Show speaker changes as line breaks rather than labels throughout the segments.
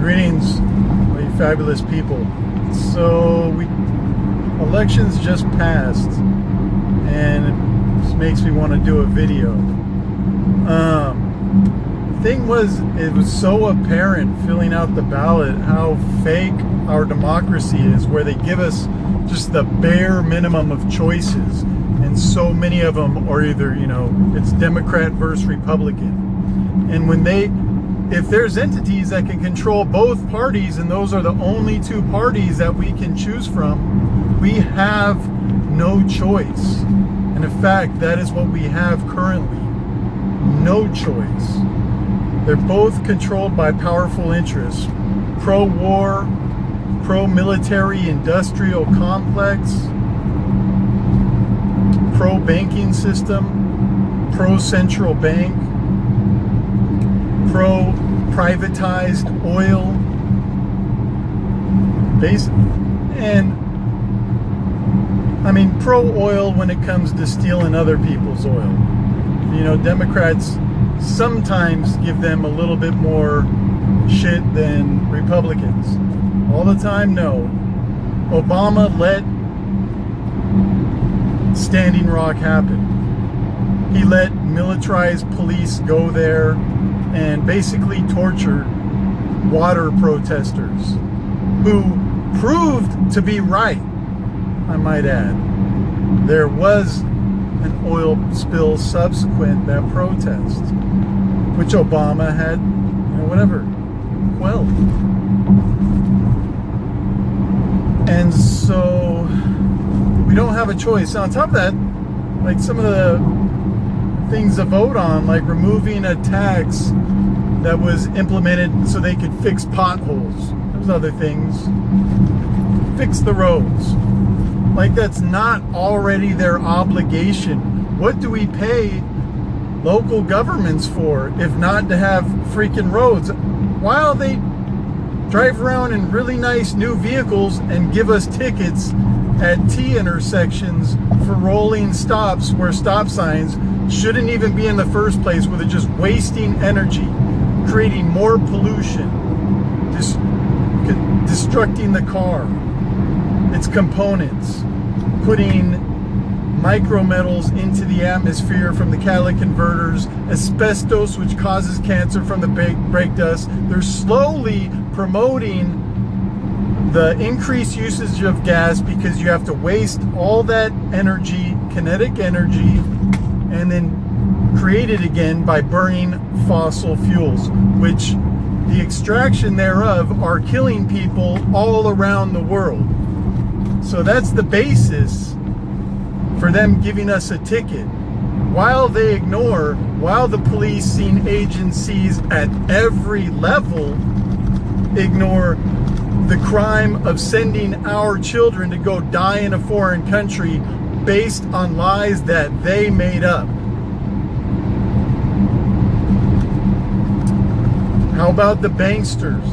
Greetings, my fabulous people. So elections just passed, and it just makes me want to do a video. Thing was, it was so apparent filling out the ballot how fake our democracy is, where they give us just the bare minimum of choices, and so many of them are either, it's Democrat versus Republican. And if there's entities that can control both parties, and those are the only two parties that we can choose from, we have no choice. And in fact, that is what we have currently. No choice. They're both controlled by powerful interests. Pro-war, pro-military industrial complex, pro-banking system, pro-central bank, pro-privatized oil, and pro-oil when it comes to stealing other people's oil. Democrats sometimes give them a little bit more shit than Republicans. All the time, no. Obama let Standing Rock happen. He let militarized police go there and basically torture water protesters who proved to be right, I might add. There was an oil spill subsequent that protest, which Obama had, quelled. And so we don't have a choice. On top of that, like some of the things to vote on, like removing a tax that was implemented so they could fix potholes. There's other things. Fix the roads. Like that's not already their obligation. What do we pay local governments for if not to have freaking roads? While they drive around in really nice new vehicles and give us tickets at T intersections for rolling stops where stop signs shouldn't even be in the first place, where they're just wasting energy, creating more pollution, destructing the car, its components, putting micrometals into the atmosphere from the catalytic converters, asbestos, which causes cancer from the brake dust. They're slowly promoting the increased usage of gas because you have to waste all that energy, kinetic energy, and then create it again by burning fossil fuels, which the extraction thereof are killing people all around the world. So that's the basis for them giving us a ticket, while the policing agencies at every level ignore the crime of sending our children to go die in a foreign country based on lies that they made up. How about the banksters?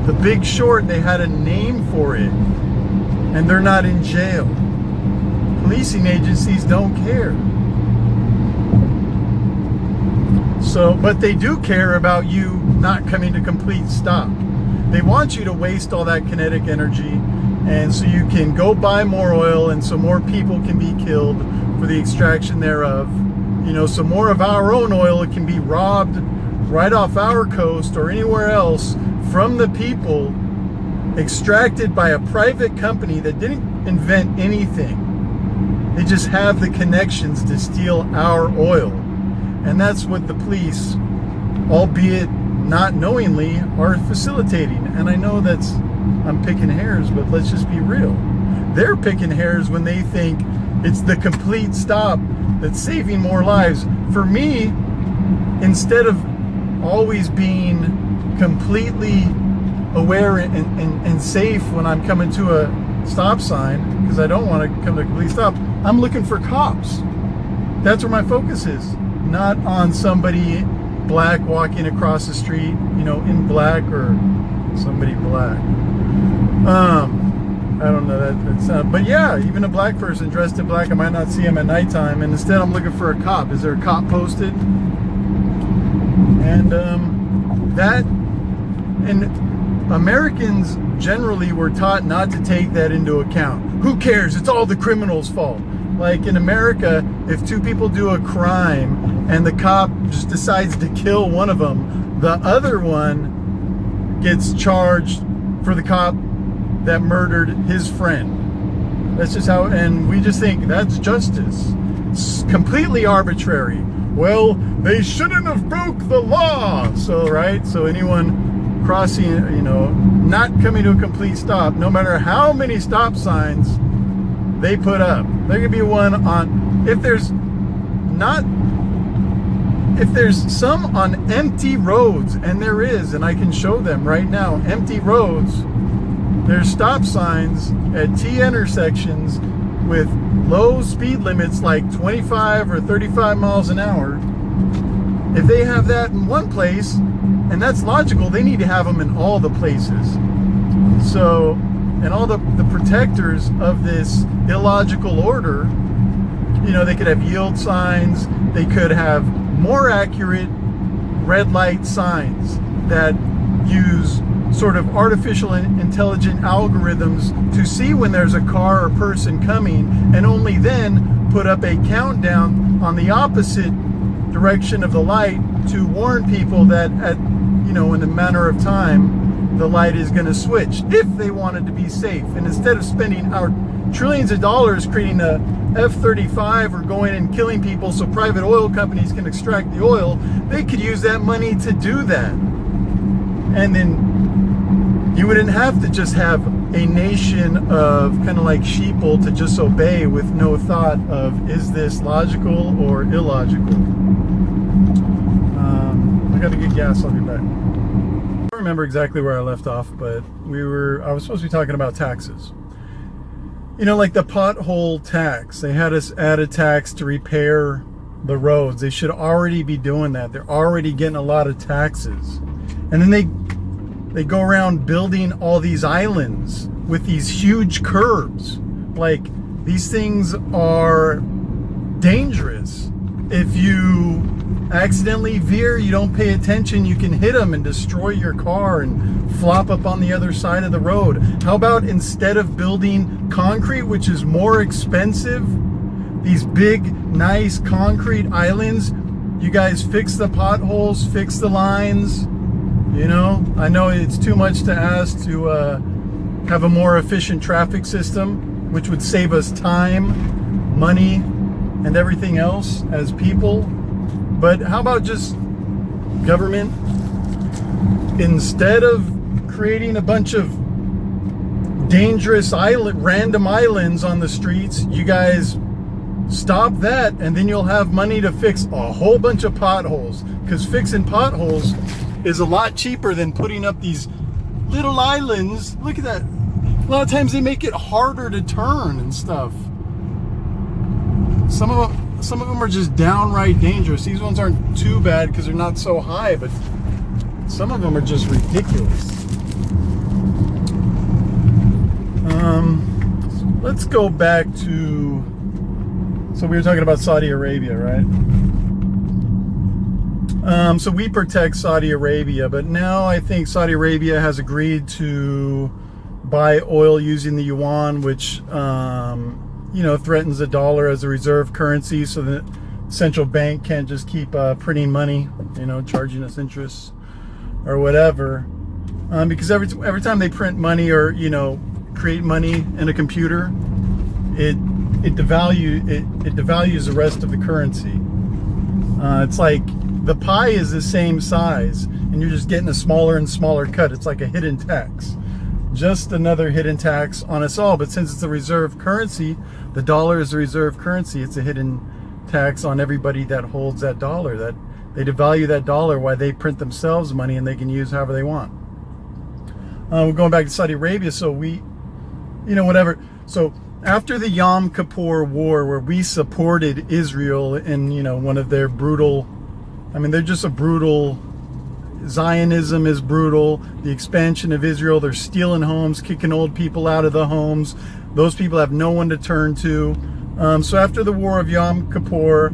The Big Short, they had a name for it, and they're not in jail. Policing agencies don't care. But they do care about you not coming to complete stop. They want you to waste all that kinetic energy, and so you can go buy more oil, and so more people can be killed for the extraction thereof. So more of our own oil can be robbed right off our coast or anywhere else from the people, extracted by a private company that didn't invent anything. They just have the connections to steal our oil. And that's what the police, albeit not knowingly, are facilitating. And I know I'm picking hairs, but let's just be real. They're picking hairs when they think it's the complete stop that's saving more lives. For me, instead of always being completely aware and safe when I'm coming to a stop sign, because I don't want to come to a complete stop, I'm looking for cops. That's where my focus is, not on somebody black walking across the street, in black, or somebody black. I don't know that, but yeah, even a black person dressed in black, I might not see him at nighttime, and instead I'm looking for a cop. Is there a cop posted? And that And Americans generally were taught not to take that into account. Who cares? It's all the criminals' fault. Like in America, if two people do a crime and the cop just decides to kill one of them, the other one gets charged for the cop that murdered his friend. That's just how, and we just think that's justice. It's completely arbitrary. Well, they shouldn't have broke the law. So, right? So anyone crossing, you know, not coming to a complete stop, no matter how many stop signs they put up. There could be one on, if there's some on empty roads, and there is, and I can show them right now, empty roads, there's stop signs at T intersections with low speed limits like 25 or 35 miles an hour. If they have that in one place, and that's logical, they need to have them in all the places. So, and all the protectors of this illogical order, you know, they could have yield signs, they could have more accurate red light signs that use sort of artificial and intelligent algorithms to see when there's a car or person coming, and only then put up a countdown on the opposite direction of the light to warn people that at, you know, in a matter of time, the light is going to switch if they wanted to be safe. And instead of spending our trillions of dollars creating a F-35 or going and killing people so private oil companies can extract the oil, they could use that money to do that. And then you wouldn't have to just have a nation of kind of like sheeple to just obey with no thought of, is this logical or illogical? I got to get gas, I'll be back. I don't remember exactly where I left off, but I was supposed to be talking about taxes. You know, like the pothole tax. They had us add a tax to repair the roads. They should already be doing that. They're already getting a lot of taxes. And then they go around building all these islands with these huge curbs. Like, these things are dangerous. If you accidentally veer, you don't pay attention, you can hit them and destroy your car and flop up on the other side of the road. How about instead of building concrete, which is more expensive, these big, nice concrete islands, you guys fix the potholes, fix the lines. You know, I know it's too much to ask to have a more efficient traffic system, which would save us time, money, and everything else as people. But how about just government? Instead of creating a bunch of dangerous random islands on the streets, you guys stop that, and then you'll have money to fix a whole bunch of potholes. Because fixing potholes is a lot cheaper than putting up these little islands. Look at that. A lot of times they make it harder to turn and stuff. Some of them are just downright dangerous. These ones aren't too bad because they're not so high, but some of them are just ridiculous. Let's go back to, so we were talking about Saudi Arabia, right? So we protect Saudi Arabia, but now I think Saudi Arabia has agreed to buy oil using the yuan, which you know, threatens the dollar as a reserve currency, so that central bank can't just keep printing money, you know, charging us interest or whatever. Because every time they print money or, you know, create money in a computer, it devalues the rest of the currency. It's like the pie is the same size, and you're just getting a smaller and smaller cut. It's like a hidden tax. Just another hidden tax on us all. But since it's a reserve currency, the dollar is a reserve currency, it's a hidden tax on everybody that holds that dollar. That they devalue that dollar while they print themselves money and they can use however they want. We're going back to Saudi Arabia, so we, you know, whatever. So after the Yom Kippur War, where we supported Israel in, you know, one of their brutal, I mean, they're just a brutal, Zionism is brutal. The expansion of Israel, they're stealing homes, kicking old people out of the homes. Those people have no one to turn to. So after the war of Yom Kippur,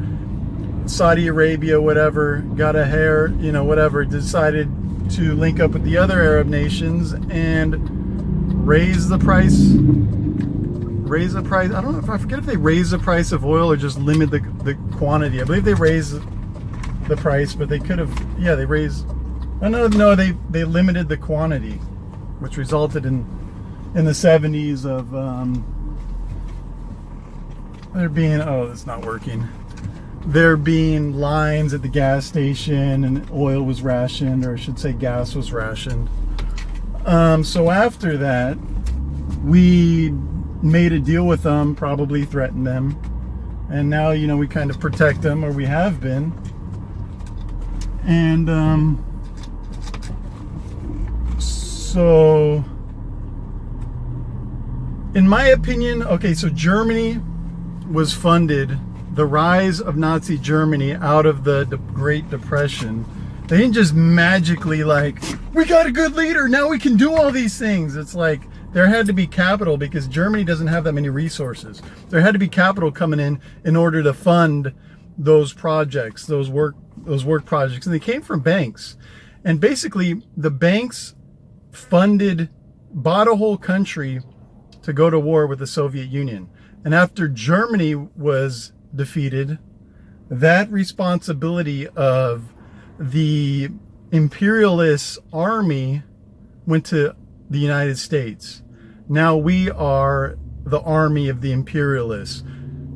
Saudi Arabia, whatever, got a hair, you know, whatever, decided to link up with the other Arab nations and raise the price. I don't know if I forget if they raise the price of oil or just limit the quantity. I believe they raised the price, but they could have, yeah, they raised, oh no, they limited the quantity, which resulted in the 70s of there being, oh, it's not working. There being lines at the gas station and oil was rationed, or I should say gas was rationed. So after that, we made a deal with them, probably threatened them, and now, you know, we kind of protect them, or we have been. And so in my opinion, okay, so Germany was funded, the rise of Nazi Germany out of the Great Depression. They didn't just magically, like, we got a good leader, now we can do all these things. It's like there had to be capital, because Germany doesn't have that many resources. There had to be capital coming in order to fund those projects, those work projects, and they came from banks. And basically the banks bought a whole country to go to war with the Soviet Union. And after Germany was defeated, that responsibility of the imperialist army went to the United States. Now we are the army of the imperialists,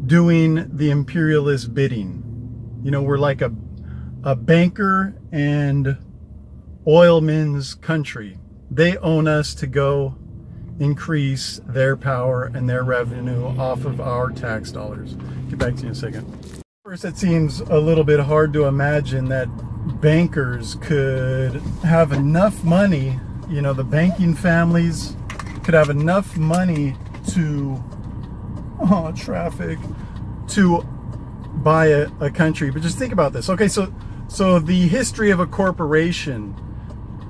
doing the imperialist bidding. You know, we're like a banker and oilman's country. They own us to go increase their power and their revenue off of our tax dollars. Get back to you in a second. First, it seems a little bit hard to imagine that bankers could have enough money, you know, the banking families could have enough money to, to buy a country. But just think about this. Okay, so the history of a corporation,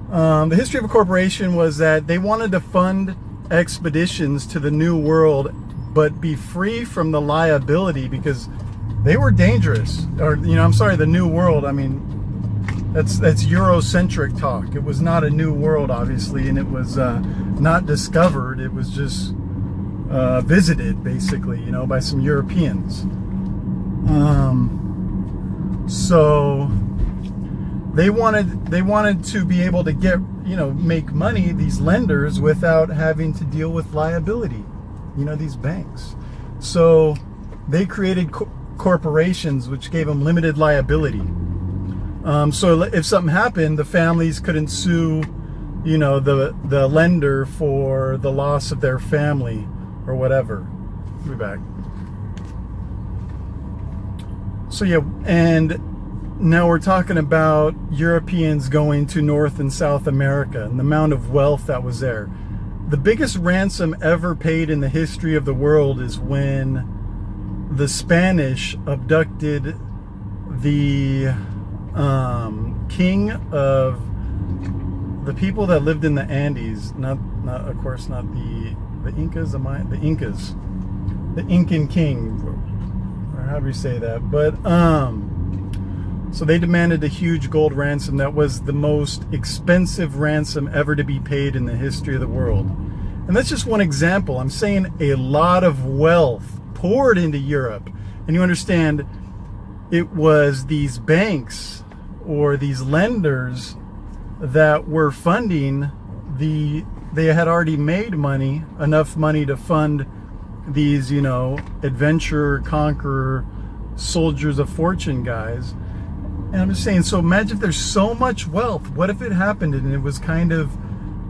was that they wanted to fund expeditions to the New World, but be free from the liability, because they were dangerous. Or, you know, I'm sorry, the New World, I mean, that's Eurocentric talk. It was not a new world, obviously, and it was not discovered. It was just visited, basically, you know, by some Europeans. So they wanted to be able to get, you know, make money, these lenders, without having to deal with liability, you know, these banks. So they created corporations which gave them limited liability. So if something happened, the families couldn't sue, you know, the lender for the loss of their family or whatever. We'll be back. So yeah, and now we're talking about Europeans going to North and South America and the amount of wealth that was there. The biggest ransom ever paid in the history of the world is when the Spanish abducted the king of the people that lived in the Andes. Not of course, not the Incas, the Incas, the Incan king, or however you say that. But so they demanded a huge gold ransom that was the most expensive ransom ever to be paid in the history of the world. And that's just one example. I'm saying a lot of wealth poured into Europe. And you understand, it was these banks or these lenders that were funding they had already made money, enough money to fund these, you know, adventurer, conqueror, soldiers of fortune guys. And I'm just saying, so imagine if there's so much wealth. What if it happened and it was kind of,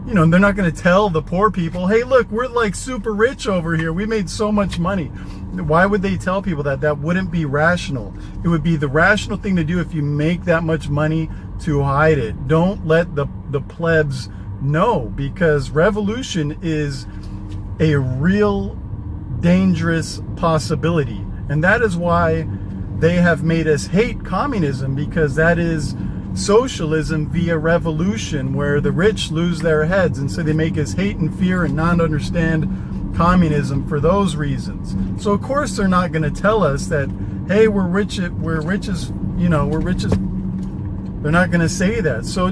you know, they're not going to tell the poor people, hey, look, we're like super rich over here. We made so much money. Why would they tell people that? That wouldn't be rational. It would be the rational thing to do if you make that much money, to hide it. Don't let the plebs know, because revolution is a real dangerous possibility. And that is why they have made us hate communism, because that is socialism via revolution, where the rich lose their heads, and so they make us hate and fear and not understand communism for those reasons. So of course they're not going to tell us that, hey, we're rich as, you know, we're rich as, they're not going to say that. So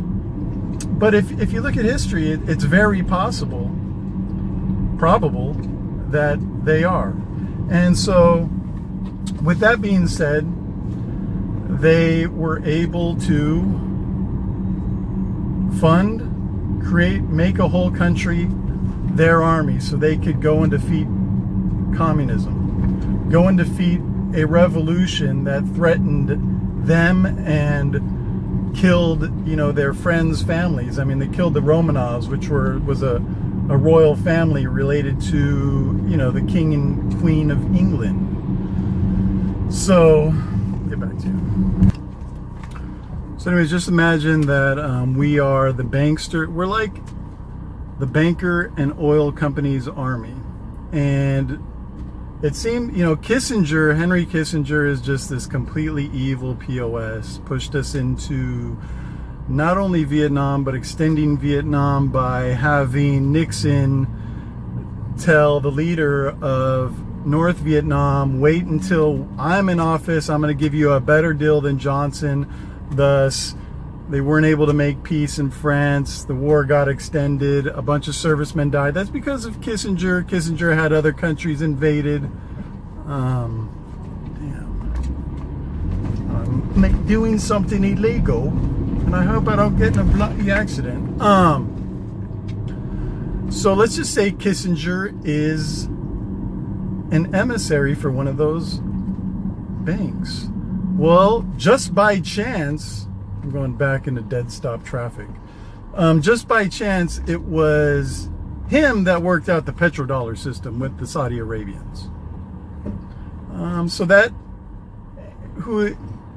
But if you look at history, it's very possible, probable, that they are. And so, with that being said, they were able to fund, create, make a whole country their army so they could go and defeat communism, go and defeat a revolution that threatened them and killed, you know, their friends' families. I mean, they killed the Romanovs, which was a royal family related to, you know, the king and queen of England. So, get back to you. So anyways, just imagine that we are the bankster. We're like the banker and oil company's army. And it seemed, you know, Kissinger, Henry Kissinger, is just this completely evil POS, pushed us into not only Vietnam, but extending Vietnam by having Nixon tell the leader of North Vietnam, wait until I'm in office, I'm going to give you a better deal than Johnson. Thus, they weren't able to make peace in France. The war got extended. A bunch of servicemen died. That's because of Kissinger. Kissinger had other countries invaded. I'm doing something illegal, and I hope I don't get in a bloody accident. So let's just say Kissinger is an emissary for one of those banks. Well, just by chance, I'm going back into dead stop traffic. Just by chance, it was him that worked out the petrodollar system with the Saudi Arabians. So that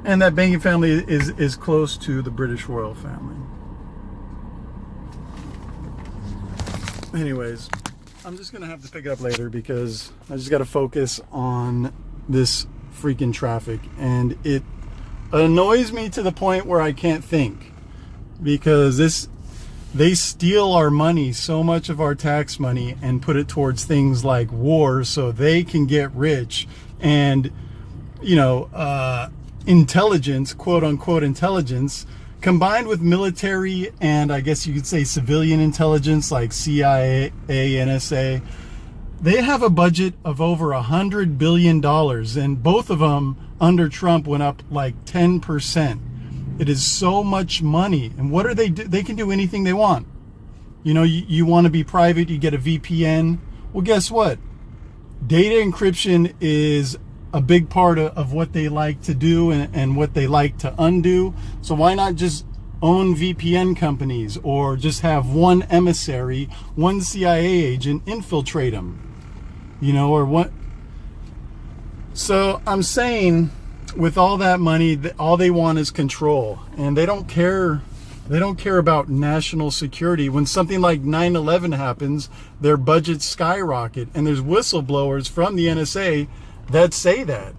that banking family is close to the British royal family. Anyways, I'm just gonna have to pick it up later because I just got to focus on this freaking traffic, and it annoys me to the point where I can't think, because they steal our money, so much of our tax money, and put it towards things like war so they can get rich. And you know, intelligence, quote unquote intelligence, combined with military and I guess you could say civilian intelligence like CIA, NSA, they have a budget of over $100 billion, and both of them under Trump went up like 10%. It is so much money. And what are they do? They can do anything they want. You know, you want to be private, you get a VPN. Well, guess what? Data encryption is a big part of what they like to do and what they like to undo. So why not just own VPN companies, or just have one emissary, one CIA agent infiltrate them? You know, or what? So I'm saying, with all that money, all they want is control, and they don't care. They don't care about national security. When something like 9/11 happens, their budgets skyrocket, and there's whistleblowers from the NSA that say that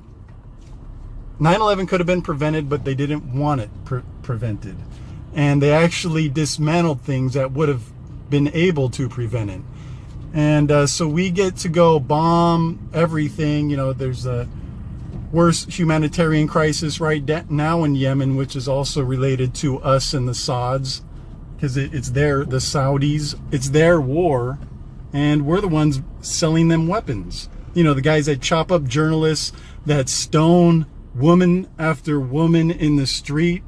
9/11 could have been prevented, but they didn't want it prevented, and they actually dismantled things that would have been able to prevent it. And so we get to go bomb everything. You know, there's a worst humanitarian crisis right now in Yemen, which is also related to us and the Sauds, because the Saudis, it's their war, and we're the ones selling them weapons. You know, the guys that chop up journalists, that stone woman after woman in the street.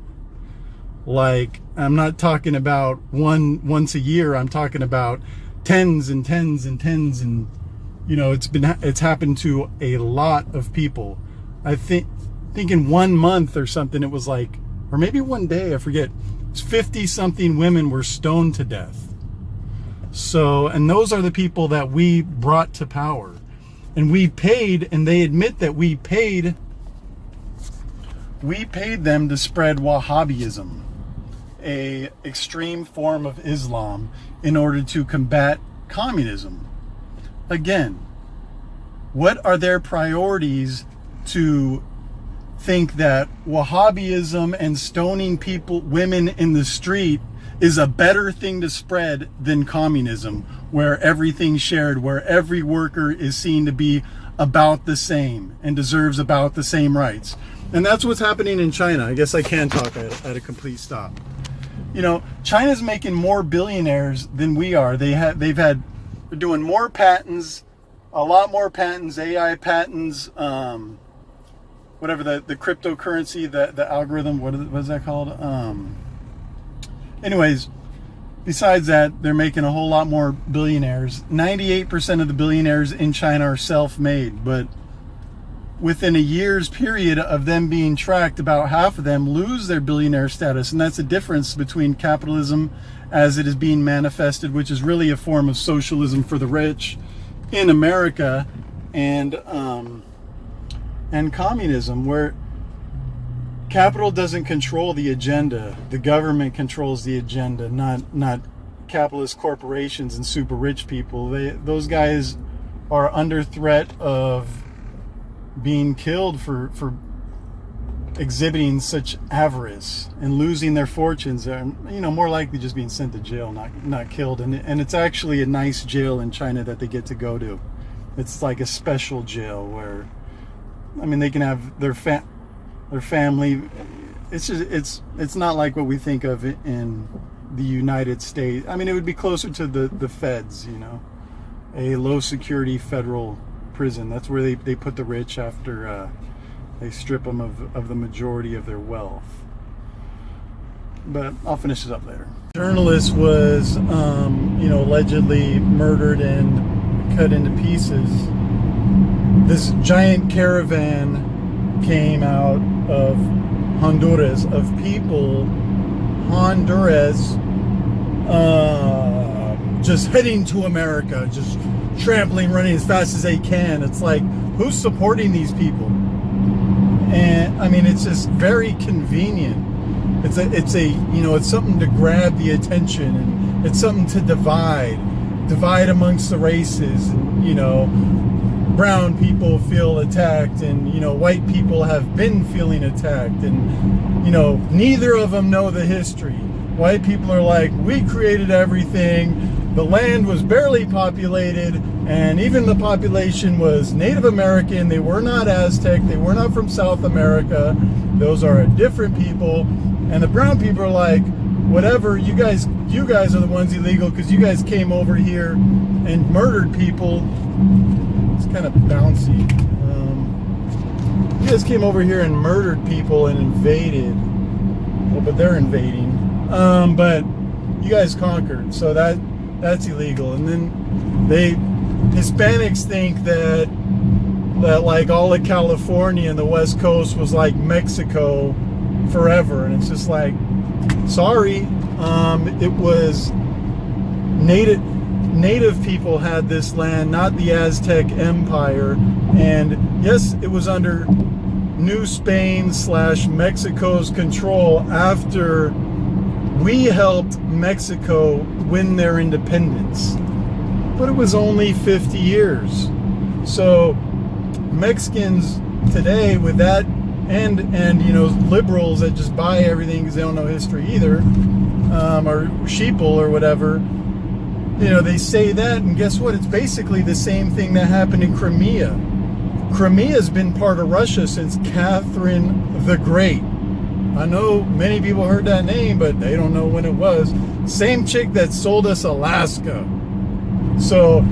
Like, I'm not talking about once a year. I'm talking about tens and tens and tens, and you know, it's happened to a lot of people. I think in 1 month or something, it was like, or maybe one day, I forget, 50 something women were stoned to death. So, and those are the people that we brought to power, and we paid, and they admit that we paid them to spread Wahhabism, a extreme form of Islam, in order to combat communism. Again, what are their priorities to think that Wahhabism and stoning women in the street is a better thing to spread than communism, where everything's shared, where every worker is seen to be about the same and deserves about the same rights? And that's what's happening in China. I guess I can talk at a complete stop. You know, China's making more billionaires than we are. They're doing more patents, a lot more patents, AI patents, whatever the cryptocurrency, the algorithm, what is that called? Anyways, besides that, they're making a whole lot more billionaires. 98% of the billionaires in China are self-made, but within a year's period of them being tracked, about half of them lose their billionaire status. And that's the difference between capitalism as it is being manifested, which is really a form of socialism for the rich in America, and communism, where capital doesn't control the agenda. The government controls the agenda, not capitalist corporations and super rich people. Those guys are under threat of being killed for exhibiting such avarice and losing their fortunes. You know, more likely just being sent to jail, not killed. And it's actually a nice jail in China that they get to go to. It's like a special jail where, I mean, they can have their family. It's just it's not like what we think of in the United States. I mean, it would be closer to the feds, you know, a low security federal prison. That's where they put the rich after they strip them of the majority of their wealth. But I'll finish this up later. Journalist was you know, allegedly murdered and cut into pieces. This giant caravan came out of Honduras, of people, just heading to America, just trampling, running as fast as they can. It's like, who's supporting these people? And I mean, it's just very convenient. It's a you know, it's something to grab the attention, and it's something to divide amongst the races. And, you know, brown people feel attacked, and, you know, white people have been feeling attacked, and, you know, neither of them know the history. White people are like, we created everything. The land was barely populated, and even the population was Native American. They were not Aztec. They were not from South America. Those are a different people. And the brown people are like, whatever, you guys are the ones illegal because you guys came over here and murdered people. It's kind of bouncy. You guys came over here and murdered people and invaded. Well, but they're invading. But you guys conquered, so that's illegal. And then Hispanics think that like all of California and the West Coast was like Mexico forever, and it's just like, sorry, it was native people had this land, not the Aztec Empire. And yes, it was under New Spain / Mexico's control after we helped Mexico win their independence, but it was only 50 years. So Mexicans today, with that, and you know, liberals that just buy everything because they don't know history either, or sheeple or whatever, you know, they say that, and guess what? It's basically the same thing that happened in Crimea. Crimea's been part of Russia since Catherine the Great. I know many people heard that name, but they don't know when it was. Same chick that sold us Alaska. So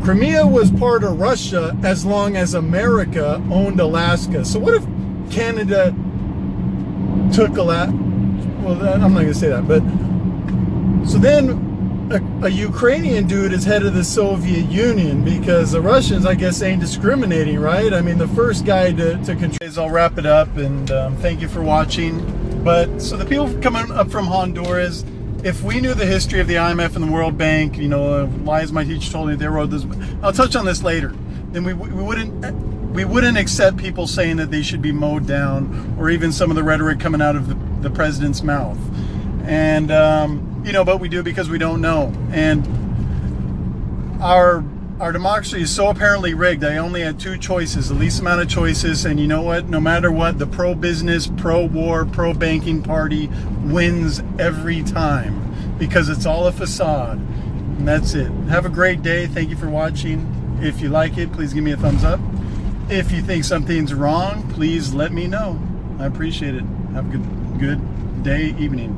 Crimea was part of Russia as long as America owned Alaska. So what if Canada took Alaska? Well, I'm not going to say that. But so then a Ukrainian dude is head of the Soviet Union because the Russians, I guess, ain't discriminating, right? I mean, the first guy to control. I'll wrap it up, and thank you for watching. But so the people coming up from Honduras, if we knew the history of the IMF and the World Bank, you know, lies my teacher told me they wrote this. I'll touch on this later. Then we wouldn't accept people saying that they should be mowed down, or even some of the rhetoric coming out of the president's mouth. And you know, but we do because we don't know. And our democracy is so apparently rigged. I only had two choices, the least amount of choices. And you know what? No matter what, the pro-business, pro-war, pro-banking party wins every time because it's all a facade. And that's it. Have a great day. Thank you for watching. If you like it, please give me a thumbs up. If you think something's wrong, please let me know. I appreciate it. Have a good day, evening.